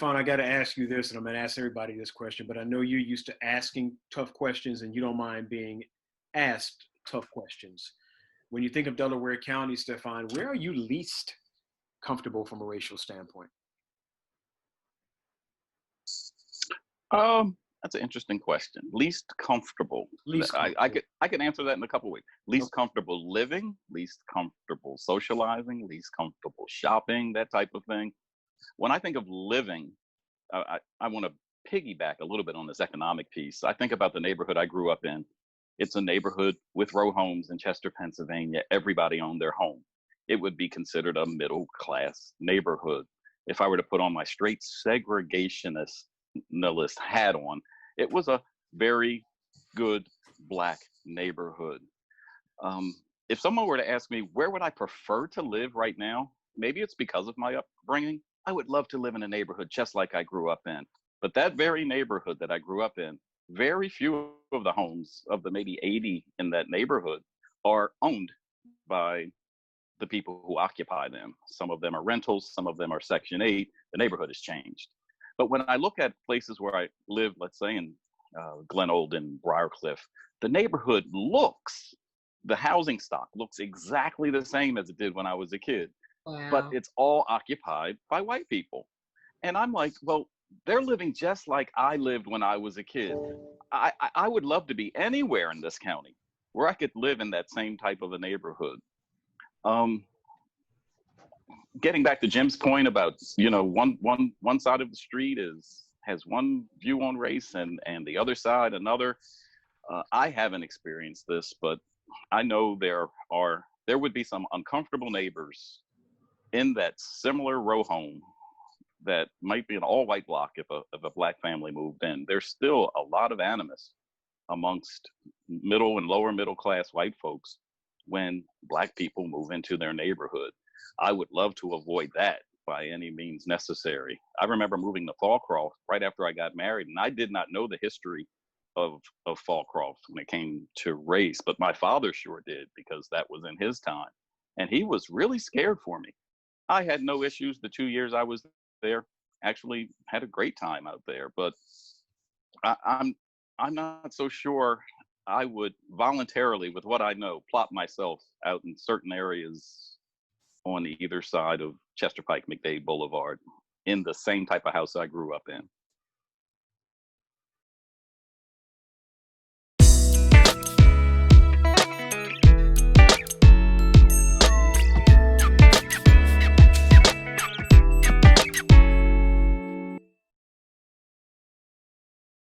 Stefan, I got to ask you this, and I'm going to ask everybody this question, but I know you're used to asking tough questions and you don't mind being asked tough questions. When you think of Delaware County, Stefan, where are you least comfortable from a racial standpoint? That's an interesting question. Least comfortable. Least comfortable. I could answer that in a couple of ways. Least comfortable living, least comfortable socializing, least comfortable shopping, that type of thing. When I think of living, I want to piggyback a little bit on this economic piece. I think about the neighborhood I grew up in. It's a neighborhood with row homes in Chester, Pennsylvania. Everybody owned their home. It would be considered a middle class neighborhood. If I were to put on my straight segregationist hat on, it was a very good Black neighborhood. If someone were to ask me, where would I prefer to live right now? Maybe it's because of my upbringing. I would love to live in a neighborhood just like I grew up in. But that very neighborhood that I grew up in, very few of the homes, of the maybe 80 in that neighborhood, are owned by the people who occupy them. Some of them are rentals, some of them are Section 8. The neighborhood has changed. But when I look at places where I live, let's say in Glen Olden, Briarcliff, the neighborhood the housing stock looks exactly the same as it did when I was a kid. Wow. But it's all occupied by white people. And I'm like, well, they're living just like I lived when I was a kid. I would love to be anywhere in this county where I could live in that same type of a neighborhood. Getting back to Jim's point about, one side of the street has one view on race and the other side another. I haven't experienced this, but I know there would be some uncomfortable neighbors in that similar row home that might be an all-white block if a Black family moved in. There's still a lot of animus amongst middle and lower middle class white folks when Black people move into their neighborhood. I would love to avoid that by any means necessary. I remember moving to Fallcroft right after I got married, and I did not know the history of Fallcroft when it came to race, but my father sure did, because that was in his time. And he was really scared for me. I had no issues the 2 years I was there. Actually had a great time out there, but I'm not so sure I would voluntarily, with what I know, plop myself out in certain areas on either side of Chester Pike McDade Boulevard in the same type of house I grew up in.